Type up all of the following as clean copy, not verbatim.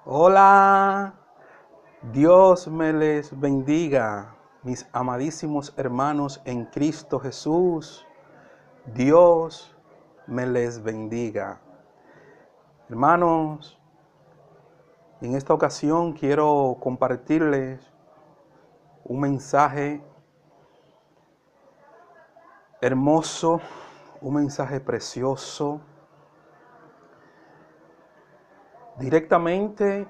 Hola, Dios me les bendiga, mis amadísimos hermanos en Cristo Jesús. Dios me les bendiga. Hermanos, en esta ocasión quiero compartirles un mensaje hermoso, un mensaje precioso, directamente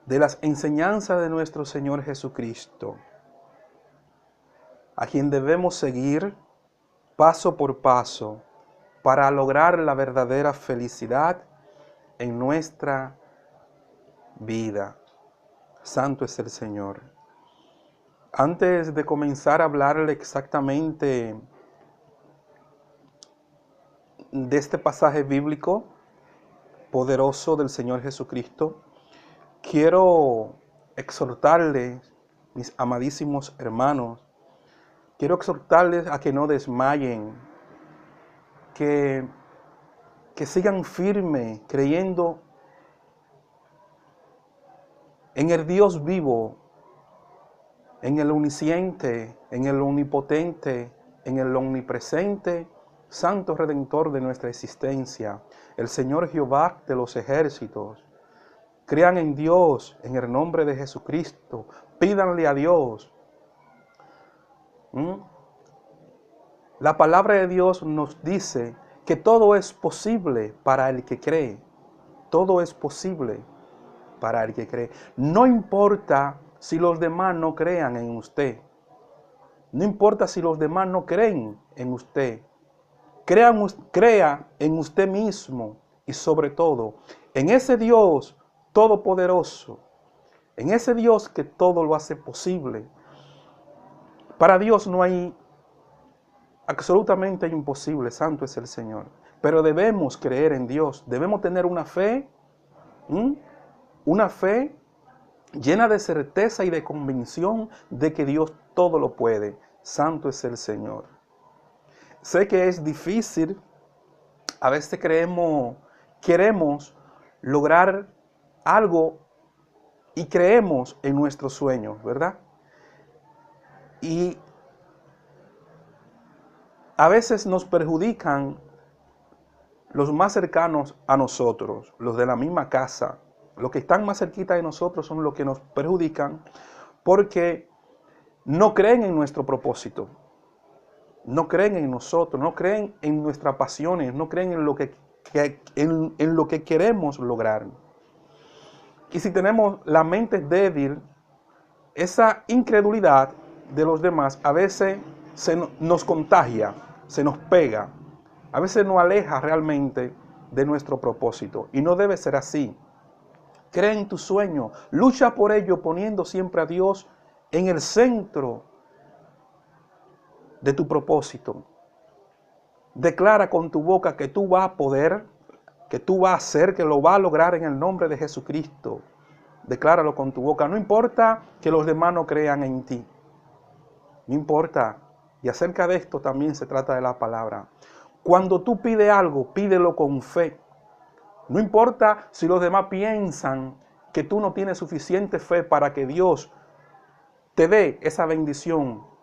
de las enseñanzas de nuestro Señor Jesucristo, a quien debemos seguir paso por paso para lograr la verdadera felicidad en nuestra vida. Santo es el Señor. Antes de comenzar a hablarle exactamente de este pasaje bíblico poderoso del Señor Jesucristo, quiero exhortarles, mis amadísimos hermanos, quiero exhortarles a que no desmayen, que sigan firmes creyendo en el Dios vivo, en el omnisciente, en el omnipotente, en el omnipresente, Santo Redentor de nuestra existencia, el Señor Jehová de los ejércitos. Crean en Dios, en el nombre de Jesucristo, pídanle a Dios. La palabra de Dios nos dice que todo es posible para el que cree. Todo es posible para el que cree. No importa si los demás no crean en usted. No importa si los demás no creen en usted. Crea en usted mismo y sobre todo en ese Dios todopoderoso, en ese Dios que todo lo hace posible. Para Dios no hay absolutamente imposible, santo es el Señor. Pero debemos creer en Dios, debemos tener una fe llena de certeza y de convicción de que Dios todo lo puede. Santo es el Señor. Sé que es difícil, a veces queremos lograr algo y creemos en nuestros sueños, ¿verdad? Y a veces nos perjudican los más cercanos a nosotros, los de la misma casa. Los que están más cerquita de nosotros son los que nos perjudican porque no creen en nuestro propósito, no creen en nosotros, no creen en nuestras pasiones, no creen en lo que queremos lograr. Y si tenemos la mente débil, esa incredulidad de los demás a veces nos contagia, se nos pega, a veces nos aleja realmente de nuestro propósito. Y no debe ser así. Cree en tu sueño, lucha por ello poniendo siempre a Dios en el centro de tu propósito. Declara con tu boca que tú vas a poder, que tú vas a hacer, que lo vas a lograr en el nombre de Jesucristo. Decláralo con tu boca. No importa que los demás no crean en ti. No importa. Y acerca de esto también se trata de la palabra. Cuando tú pides algo, pídelo con fe. No importa si los demás piensan que tú no tienes suficiente fe para que Dios te dé esa bendición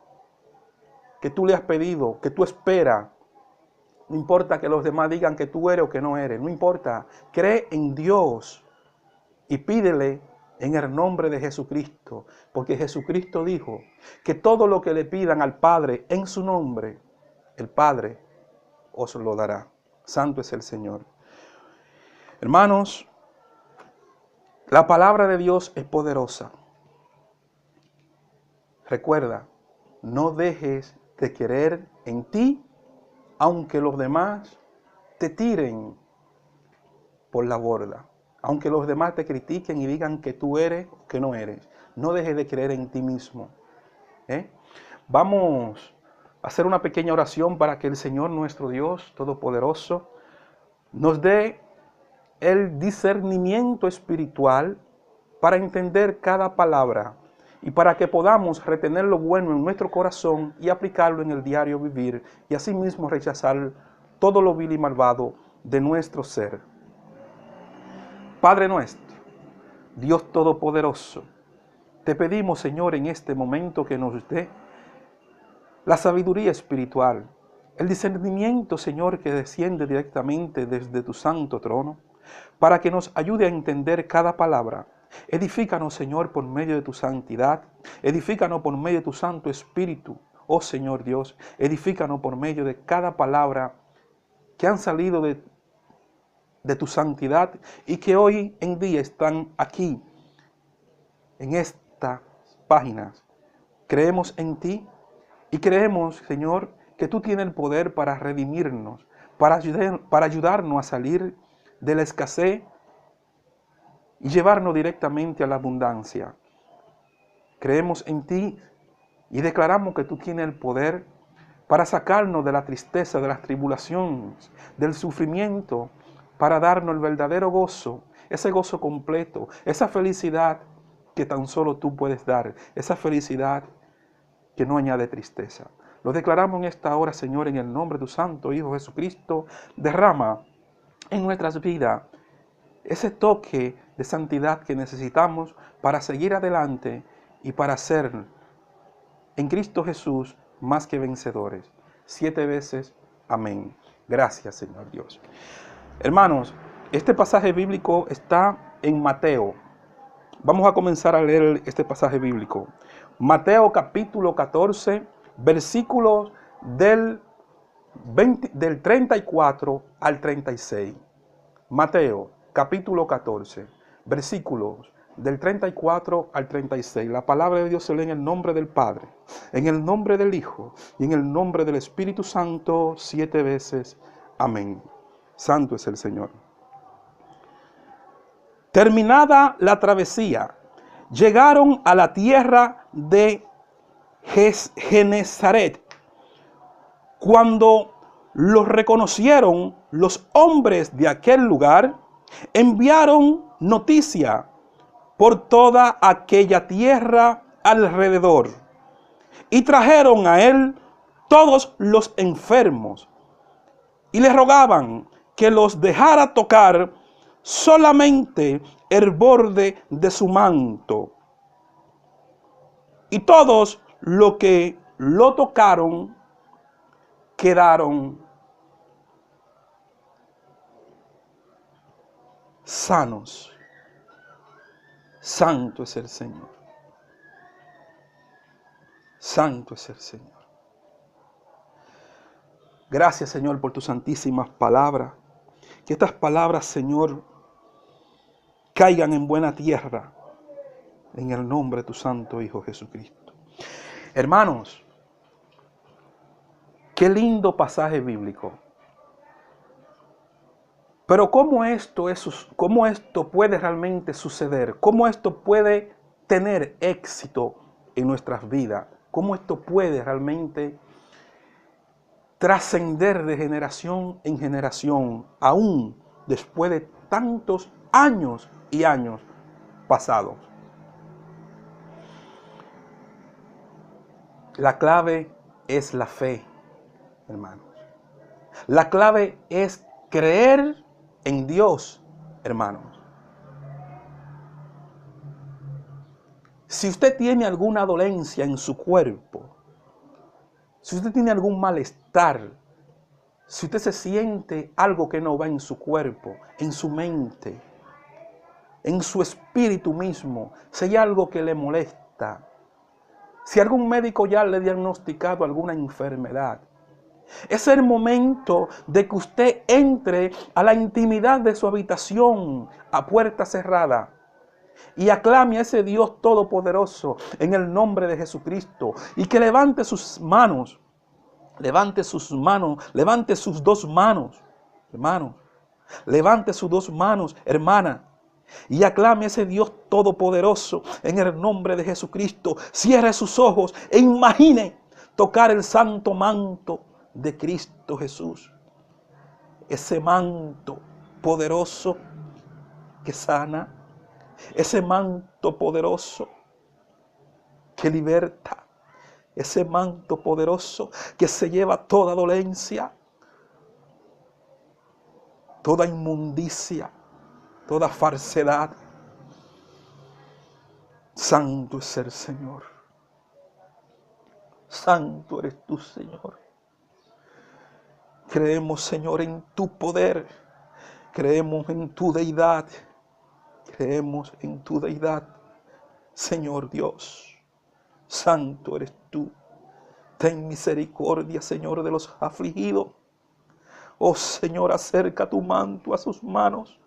que tú le has pedido, que tú esperas. No importa que los demás digan que tú eres o que no eres. No importa. Cree en Dios y pídele en el nombre de Jesucristo. Porque Jesucristo dijo que todo lo que le pidan al Padre en su nombre, el Padre os lo dará. Santo es el Señor. Hermanos, la palabra de Dios es poderosa. Recuerda, no dejes de creer en ti, aunque los demás te tiren por la borda. Aunque los demás te critiquen y digan que tú eres o que no eres. No dejes de creer en ti mismo. Vamos a hacer una pequeña oración para que el Señor nuestro Dios Todopoderoso nos dé el discernimiento espiritual para entender cada palabra y para que podamos retener lo bueno en nuestro corazón y aplicarlo en el diario vivir y asimismo rechazar todo lo vil y malvado de nuestro ser. Padre nuestro, Dios Todopoderoso, te pedimos, Señor, en este momento que nos dé la sabiduría espiritual, el discernimiento, Señor, que desciende directamente desde tu santo trono, para que nos ayude a entender cada palabra. Edifícanos, Señor, por medio de tu santidad. Edifícanos por medio de tu Santo Espíritu. Oh Señor Dios, edifícanos por medio de cada palabra que han salido de tu santidad y que hoy en día están aquí, en estas páginas. Creemos en ti y creemos, Señor, que tú tienes el poder para redimirnos, para ayudarnos a salir de la escasez y llevarnos directamente a la abundancia. Creemos en ti y declaramos que tú tienes el poder para sacarnos de la tristeza, de las tribulaciones, del sufrimiento, para darnos el verdadero gozo, ese gozo completo, esa felicidad que tan solo tú puedes dar, esa felicidad que no añade tristeza. Lo declaramos en esta hora, Señor, en el nombre de tu Santo Hijo Jesucristo. Derrama en nuestras vidas ese toque de santidad que necesitamos para seguir adelante y para ser en Cristo Jesús más que vencedores. 7 veces amén. Gracias, Señor Dios. Hermanos, este pasaje bíblico está en Mateo. Vamos a comenzar a leer este pasaje bíblico. Mateo capítulo 14, versículos del 34 al 36. Mateo capítulo 14, versículos del 34 al 36. La palabra de Dios se lee en el nombre del Padre, en el nombre del Hijo y en el nombre del Espíritu Santo 7 veces. Amén. Santo es el Señor. Terminada la travesía, llegaron a la tierra de Genezaret. Cuando los reconocieron los hombres de aquel lugar, enviaron noticia por toda aquella tierra alrededor y trajeron a él todos los enfermos y le rogaban que los dejara tocar solamente el borde de su manto. Y todos los que lo tocaron quedaron sanos. Santo es el Señor. Santo es el Señor. Gracias, Señor, por tus santísimas palabras. Que estas palabras, Señor, caigan en buena tierra en el nombre de tu Santo Hijo Jesucristo. Hermanos, qué lindo pasaje bíblico. Pero ¿cómo esto puede realmente suceder? ¿Cómo esto puede tener éxito en nuestras vidas? ¿Cómo esto puede realmente trascender de generación en generación, aún después de tantos años y años pasados? La clave es la fe, hermanos. La clave es creer en Dios, hermanos. Si usted tiene alguna dolencia en su cuerpo, si usted tiene algún malestar, si usted se siente algo que no va en su cuerpo, en su mente, en su espíritu mismo, si hay algo que le molesta, si algún médico ya le ha diagnosticado alguna enfermedad, es el momento de que usted entre a la intimidad de su habitación a puerta cerrada y aclame a ese Dios todopoderoso en el nombre de Jesucristo y que levante sus manos, levante sus dos manos, hermano, levante sus dos manos, hermana, y aclame a ese Dios todopoderoso en el nombre de Jesucristo. Cierre sus ojos e imagine tocar el santo manto de Cristo Jesús, ese manto poderoso que sana, ese manto poderoso que liberta, ese manto poderoso que se lleva toda dolencia. toda inmundicia, toda falsedad. Santo es el Señor. Santo eres tú, Señor. Creemos, Señor, en tu poder. Creemos en tu deidad. Creemos en tu deidad, Señor Dios. Santo eres tú. Ten misericordia, Señor, de los afligidos. Oh, Señor, acerca tu manto a sus manos.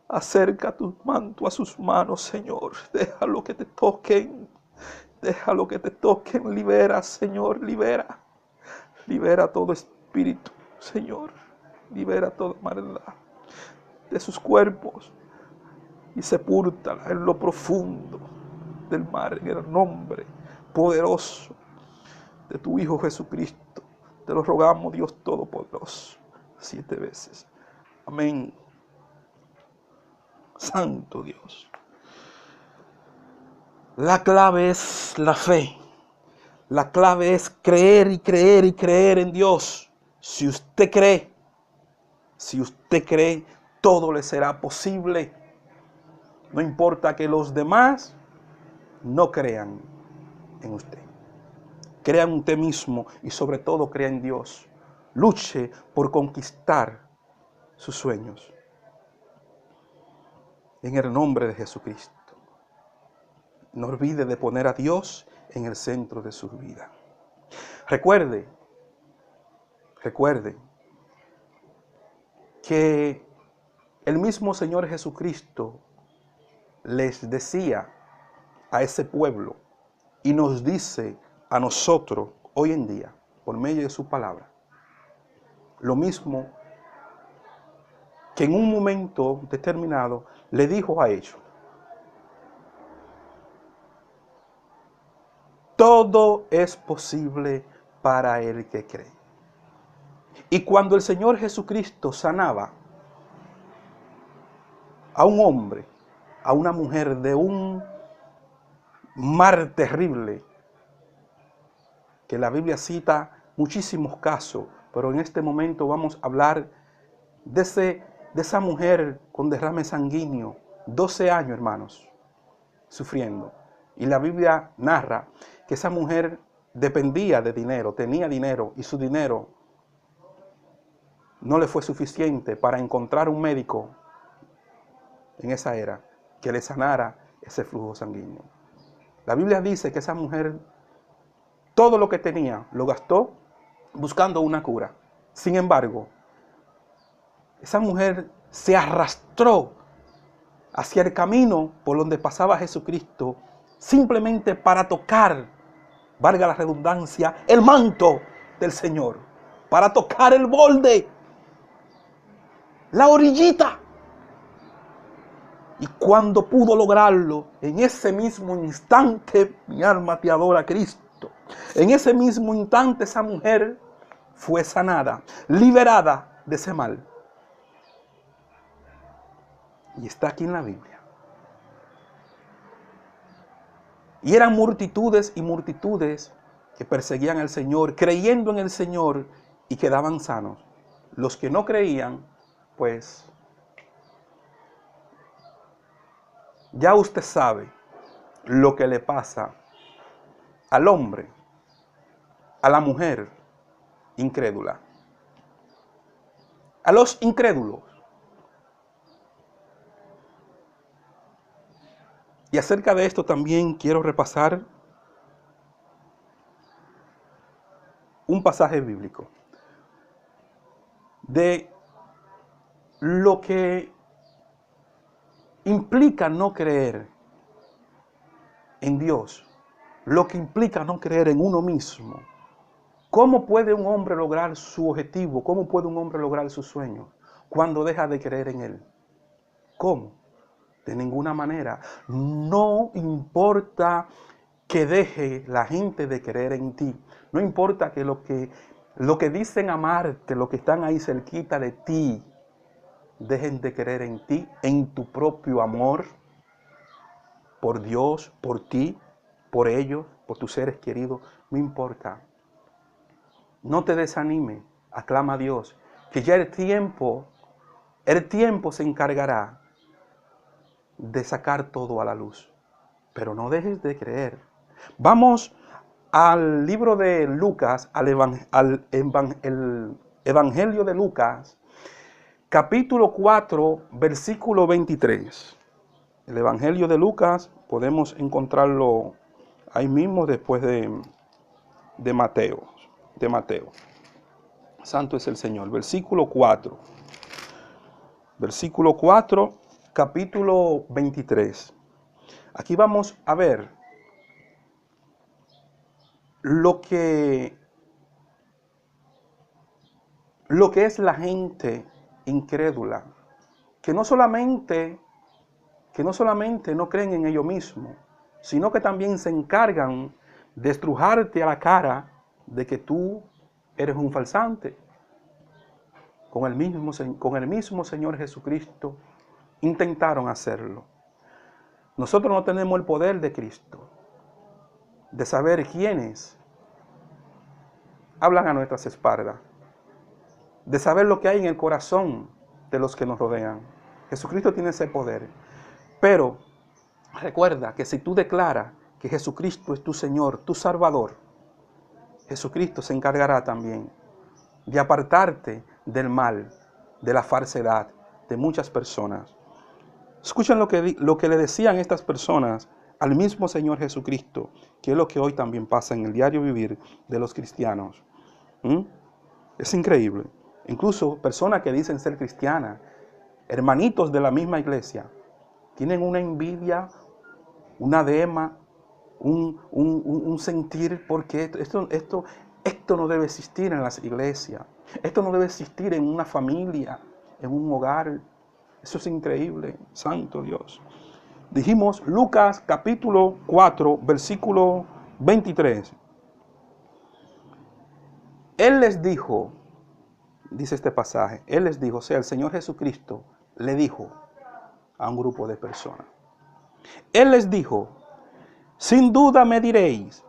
Acerca tu manto a sus manos, Señor. Déjalo que te toquen. Déjalo que te toquen. Libera, Señor, libera. Libera todo espíritu, Señor. Libera toda maldad de sus cuerpos y sepúltala en lo profundo del mar, en el nombre poderoso de tu Hijo Jesucristo. Te lo rogamos, Dios Todopoderoso, 7 veces. Amén. Santo Dios. La clave es la fe. La clave es creer y creer y creer en Dios. Si usted cree, todo le será posible. No importa que los demás no crean en usted. Crea en usted mismo y sobre todo crea en Dios. Luche por conquistar sus sueños. En el nombre de Jesucristo. No olvide de poner a Dios en el centro de su vida. Recuerde que el mismo Señor Jesucristo les decía a ese pueblo y nos dice a nosotros hoy en día, por medio de su palabra, lo mismo que en un momento determinado le dijo a ellos. Todo es posible para el que cree. Y cuando el Señor Jesucristo sanaba a un hombre, a una mujer de un mar terrible, que la Biblia cita muchísimos casos, pero en este momento vamos a hablar de esa mujer con derrame sanguíneo, 12 años, hermanos, sufriendo. Y la Biblia narra que esa mujer dependía de dinero, tenía dinero, y su dinero no le fue suficiente para encontrar un médico en esa era que le sanara ese flujo sanguíneo. La Biblia dice que esa mujer todo lo que tenía lo gastó buscando una cura. Sin embargo, esa mujer se arrastró hacia el camino por donde pasaba Jesucristo simplemente para tocar, valga la redundancia, el manto del Señor, para tocar el borde, la orillita. Y cuando pudo lograrlo, en ese mismo instante, mi alma te adora, Cristo. En ese mismo instante esa mujer fue sanada, liberada de ese mal. Y está aquí en la Biblia. Y eran multitudes y multitudes que perseguían al Señor, creyendo en el Señor y quedaban sanos. Los que no creían, pues, ya usted sabe lo que le pasa al hombre, a la mujer incrédula, a los incrédulos. Y acerca de esto también quiero repasar un pasaje bíblico de lo que implica no creer en Dios, lo que implica no creer en uno mismo. ¿Cómo puede un hombre lograr su objetivo? ¿Cómo puede un hombre lograr sus sueños cuando deja de creer en Él? ¿Cómo? De ninguna manera. No importa que deje la gente de creer en ti. No importa que lo que dicen amarte, lo que están ahí cerquita de ti, dejen de creer en ti, en tu propio amor, por Dios, por ti, por ellos, por tus seres queridos. No importa. No te desanime. Aclama a Dios, que ya el tiempo El tiempo se encargará de sacar todo a la luz. Pero no dejes de creer. Vamos al libro de Lucas, el Evangelio de Lucas, capítulo 4, versículo 23. El Evangelio de Lucas podemos encontrarlo ahí mismo después de Mateo. Santo es el Señor. Versículo 4. Versículo 4, capítulo 23. Aquí vamos a ver lo que es la gente incrédula, que no solamente no creen en ellos mismos, sino que también se encargan de estrujarte a la cara de que tú eres un falsante. Con el mismo Señor Jesucristo intentaron hacerlo. Nosotros no tenemos el poder de Cristo, de saber quiénes hablan a nuestras espaldas, de saber lo que hay en el corazón de los que nos rodean. Jesucristo tiene ese poder. Pero recuerda que si tú declaras que Jesucristo es tu Señor, tu Salvador, Jesucristo se encargará también de apartarte del mal, de la falsedad de muchas personas. Escuchen lo que le decían estas personas al mismo Señor Jesucristo, que es lo que hoy también pasa en el diario vivir de los cristianos. Es increíble. Incluso personas que dicen ser cristianas, hermanitos de la misma iglesia, tienen una envidia, una dema, un sentir, porque esto no debe existir en las iglesias. Esto no debe existir en una familia, en un hogar. Eso es increíble, santo Dios. Dijimos Lucas capítulo 4, versículo 23. Él les dijo, dice este pasaje, Él les dijo, o sea, el Señor Jesucristo le dijo a un grupo de personas. Él les dijo, sin duda me diréis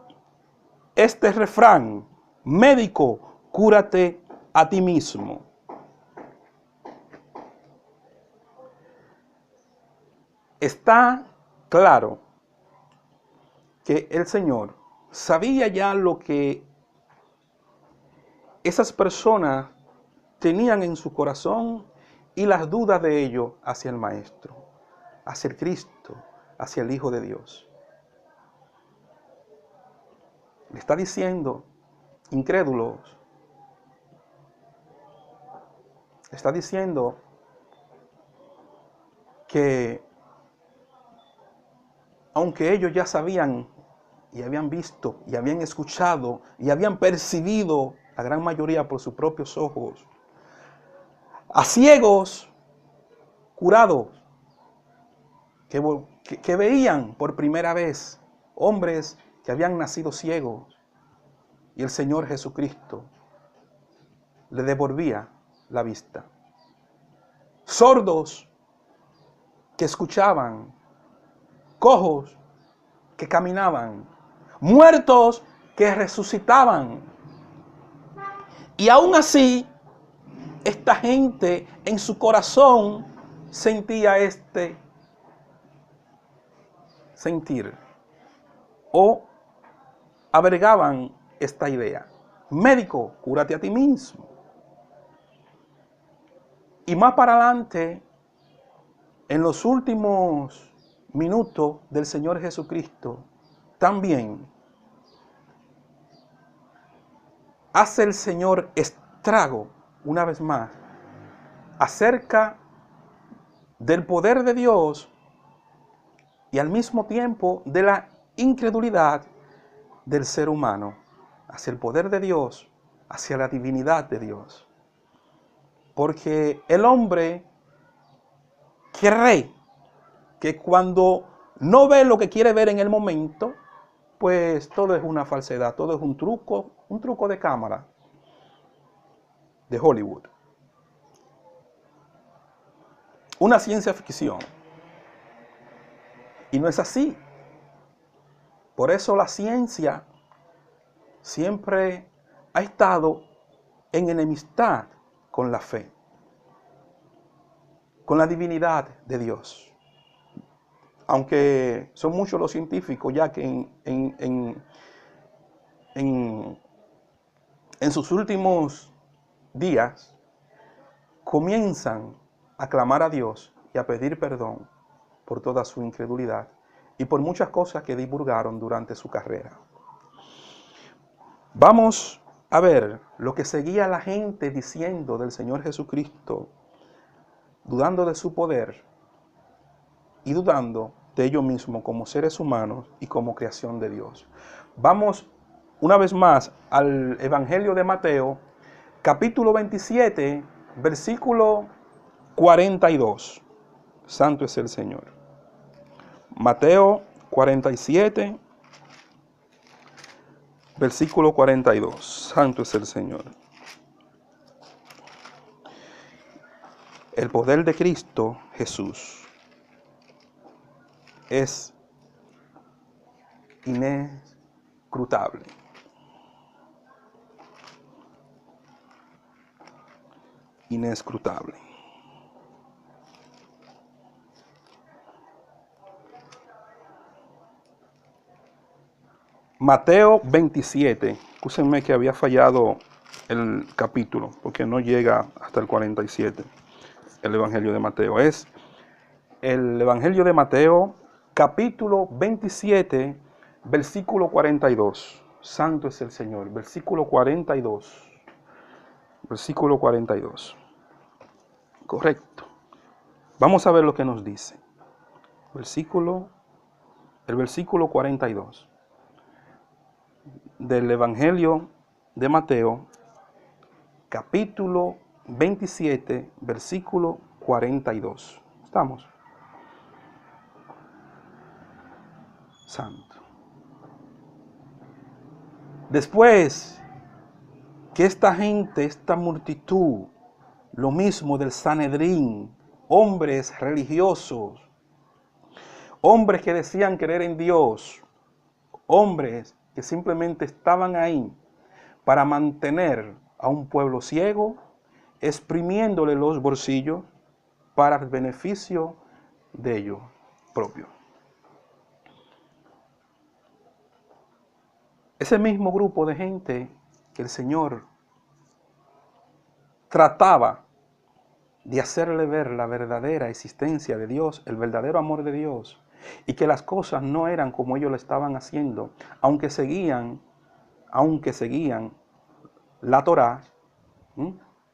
este refrán, médico, cúrate a ti mismo. Está claro que el Señor sabía ya lo que esas personas tenían en su corazón y las dudas de ellos hacia el Maestro, hacia el Cristo, hacia el Hijo de Dios. Le está diciendo, incrédulos, le está diciendo que aunque ellos ya sabían y habían visto y habían escuchado y habían percibido, la gran mayoría por sus propios ojos, a ciegos curados, que veían por primera vez hombres que habían nacido ciegos, y el Señor Jesucristo le devolvía la vista. Sordos que escuchaban, cojos que caminaban, muertos que resucitaban. Y aún así, esta gente en su corazón sentía este sentir o albergaban esta idea. Médico, cúrate a ti mismo. Y más para adelante, en los últimos minutos del Señor Jesucristo, también hace el Señor estrago, una vez más, acerca del poder de Dios y al mismo tiempo de la incredulidad del ser humano hacia el poder de Dios, hacia la divinidad de Dios. Porque el hombre cree que cuando no ve lo que quiere ver en el momento, pues todo es una falsedad, todo es un truco de cámara de Hollywood. Una ciencia ficción. Y no es así. Por eso la ciencia siempre ha estado en enemistad con la fe. con la divinidad de Dios. Aunque son muchos los científicos ya que en sus últimos días comienzan a clamar a Dios y a pedir perdón por toda su incredulidad y por muchas cosas que divulgaron durante su carrera. Vamos a ver lo que seguía la gente diciendo del Señor Jesucristo, dudando de su poder y dudando de ellos mismos como seres humanos y como creación de Dios. Vamos una vez más al Evangelio de Mateo, capítulo 27, versículo 42. Santo es el Señor. Mateo 47, versículo 42. Santo es el Señor. El poder de Cristo Jesús es inescrutable. Inescrutable. Mateo 27. Escúsenme que había fallado el capítulo, porque no llega hasta el 47. El Evangelio de Mateo es el Evangelio de Mateo, capítulo 27, versículo 42. Santo es el Señor. Versículo 42. Versículo 42. Correcto. Vamos a ver lo que nos dice. El versículo 42 del Evangelio de Mateo, capítulo 27, versículo 42. ¿Estamos? Santo. Después que esta gente, esta multitud, lo mismo del Sanedrín, hombres religiosos, hombres que decían creer en Dios, hombres que simplemente estaban ahí para mantener a un pueblo ciego, exprimiéndole los bolsillos para el beneficio de ellos propios. Ese mismo grupo de gente que el Señor trataba de hacerle ver la verdadera existencia de Dios, el verdadero amor de Dios, y que las cosas no eran como ellos lo estaban haciendo, aunque seguían la Torá,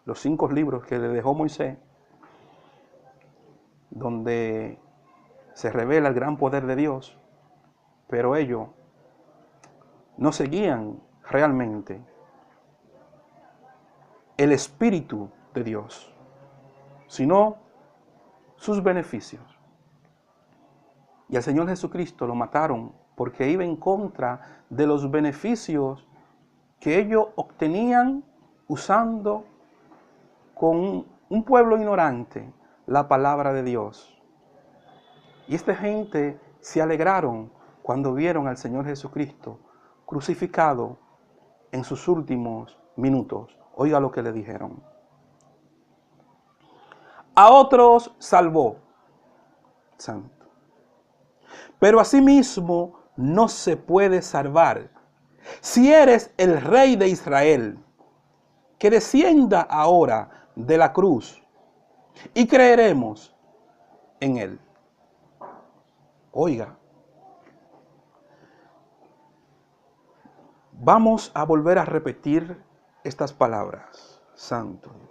los 5 libros que le dejó Moisés, donde se revela el gran poder de Dios, pero ellos no seguían realmente el Espíritu de Dios, sino sus beneficios. Y al Señor Jesucristo lo mataron porque iba en contra de los beneficios que ellos obtenían usando con un pueblo ignorante la palabra de Dios. Y esta gente se alegraron cuando vieron al Señor Jesucristo crucificado en sus últimos minutos. Oiga lo que le dijeron. A otros salvó, santo, pero asimismo no se puede salvar. Si eres el Rey de Israel, que descienda ahora de la cruz y creeremos en él. Oiga, vamos a volver a repetir estas palabras. Santo Dios.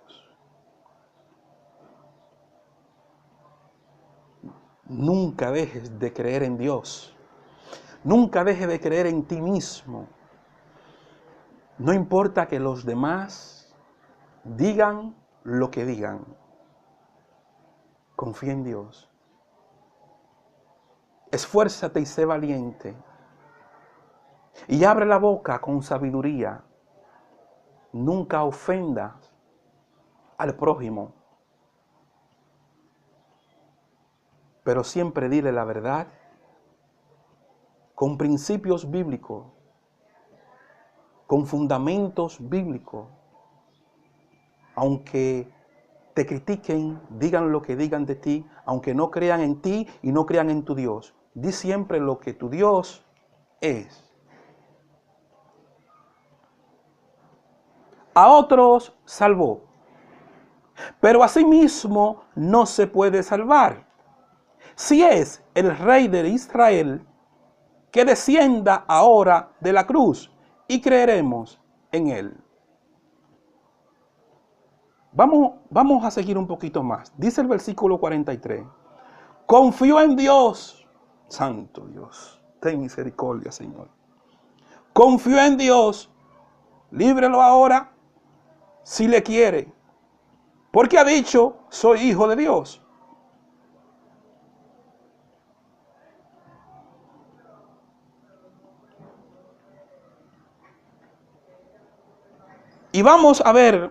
Nunca dejes de creer en Dios. Nunca dejes de creer en ti mismo. No importa que los demás digan lo que digan. Confía en Dios. Esfuérzate y sé valiente. Y abre la boca con sabiduría. Nunca ofendas al prójimo. Pero siempre dile la verdad con principios bíblicos, con fundamentos bíblicos, aunque te critiquen, digan lo que digan de ti, aunque no crean en ti y no crean en tu Dios. Di siempre lo que tu Dios es. A otros salvó, pero a sí mismo no se puede salvar. Si es el Rey de Israel, que descienda ahora de la cruz y creeremos en él. Vamos a seguir un poquito más. Dice el versículo 43. Confío en Dios. Santo Dios, ten misericordia, Señor. Confío en Dios. Líbrelo ahora si le quiere. Porque ha dicho, soy hijo de Dios. Y vamos a ver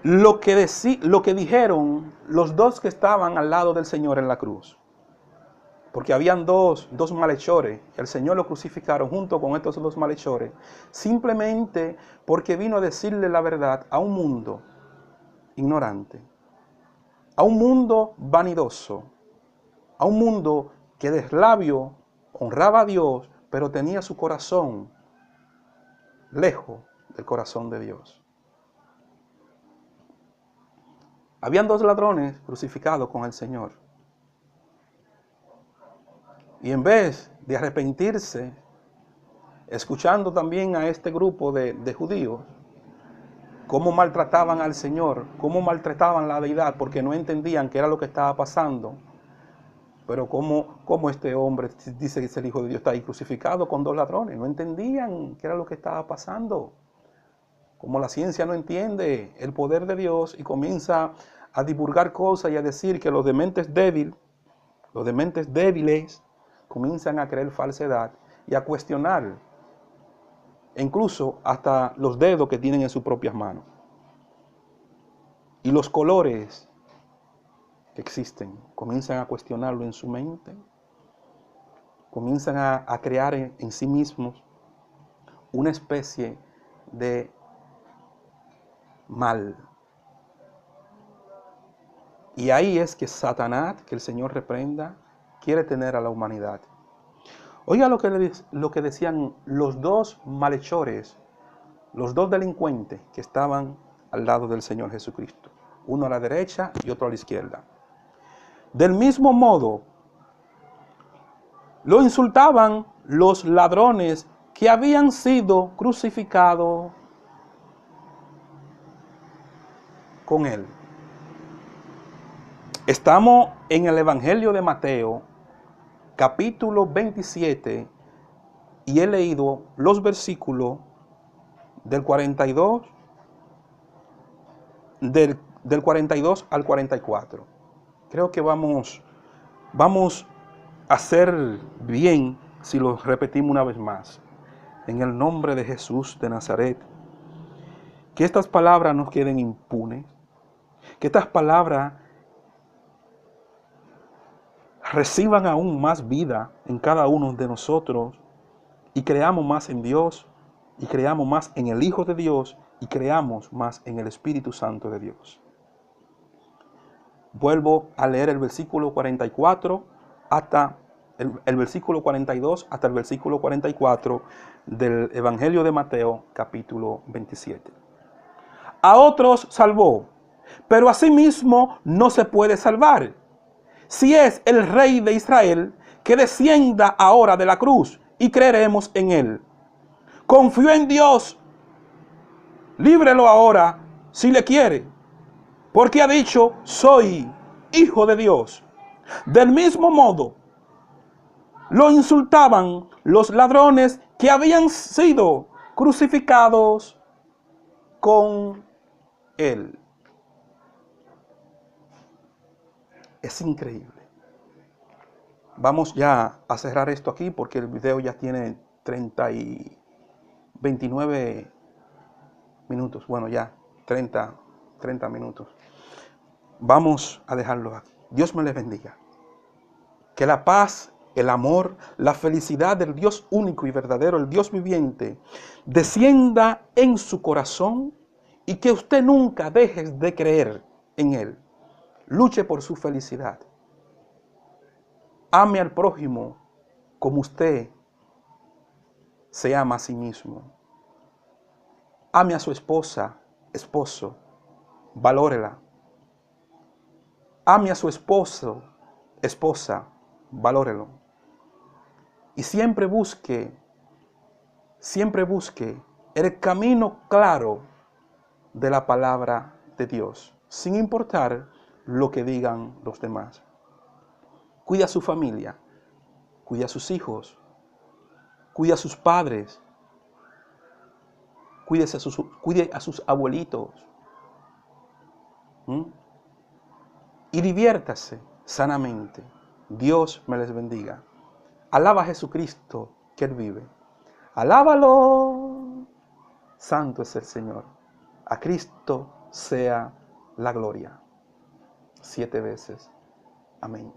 lo que dijeron los dos que estaban al lado del Señor en la cruz. Porque habían dos malhechores. El Señor lo crucificaron junto con estos dos malhechores. Simplemente porque vino a decirle la verdad a un mundo ignorante. A un mundo vanidoso. A un mundo que de labio honraba a Dios, pero tenía su corazón lejos del corazón de Dios. Habían dos ladrones crucificados con el Señor. Y en vez de arrepentirse, escuchando también a este grupo de judíos, cómo maltrataban al Señor, cómo maltrataban la deidad, porque no entendían qué era lo que estaba pasando. Pero cómo este hombre dice que es el Hijo de Dios, está ahí crucificado con dos ladrones. No entendían qué era lo que estaba pasando. Como la ciencia no entiende el poder de Dios y comienza a divulgar cosas y a decir que los dementes débiles comienzan a creer falsedad y a cuestionar incluso hasta los dedos que tienen en sus propias manos. Y los colores que existen, comienzan a cuestionarlo en su mente, comienzan a crear en sí mismos una especie de mal. Y ahí es que Satanás, que el Señor reprenda, quiere tener a la humanidad. Oiga lo que decían los dos malhechores, los dos delincuentes que estaban al lado del Señor Jesucristo. Uno a la derecha y otro a la izquierda. Del mismo modo, lo insultaban los ladrones que habían sido crucificados con él. Estamos en el Evangelio de Mateo, capítulo 27, y he leído los versículos del 42, del 42 al 44. Creo que vamos a hacer bien si lo repetimos una vez más. En el nombre de Jesús de Nazaret, que estas palabras no queden impunes, que estas palabras reciban aún más vida en cada uno de nosotros y creamos más en Dios y creamos más en el Hijo de Dios y creamos más en el Espíritu Santo de Dios. Vuelvo a leer el versículo 44 hasta el versículo 42 hasta el versículo 44 del Evangelio de Mateo, capítulo 27. A otros salvó, pero a sí mismo no se puede salvar. Si es el Rey de Israel, que descienda ahora de la cruz y creeremos en él. Confío en Dios, líbrelo ahora si le quiere, porque ha dicho, soy hijo de Dios. Del mismo modo, lo insultaban los ladrones que habían sido crucificados con él. Es increíble. Vamos ya a cerrar esto aquí porque el video ya tiene 29 minutos. Bueno, ya 30 minutos. Vamos a dejarlo aquí. Dios me les bendiga. Que la paz, el amor, la felicidad del Dios único y verdadero, el Dios viviente, descienda en su corazón y que usted nunca deje de creer en Él. Luche por su felicidad. Ame al prójimo como usted se ama a sí mismo. Ame a su esposa, esposo, valórela. Ame a su esposo, esposa, valórelo. Y siempre busque el camino claro de la palabra de Dios, sin importar lo que digan los demás. Cuida a su familia, cuida a sus hijos, cuida a sus padres, cuide a sus abuelitos. Y diviértase sanamente. Dios me les bendiga. Alaba a Jesucristo, que Él vive. Alábalo. Santo es el Señor. A Cristo sea la gloria. 7 veces. Amén.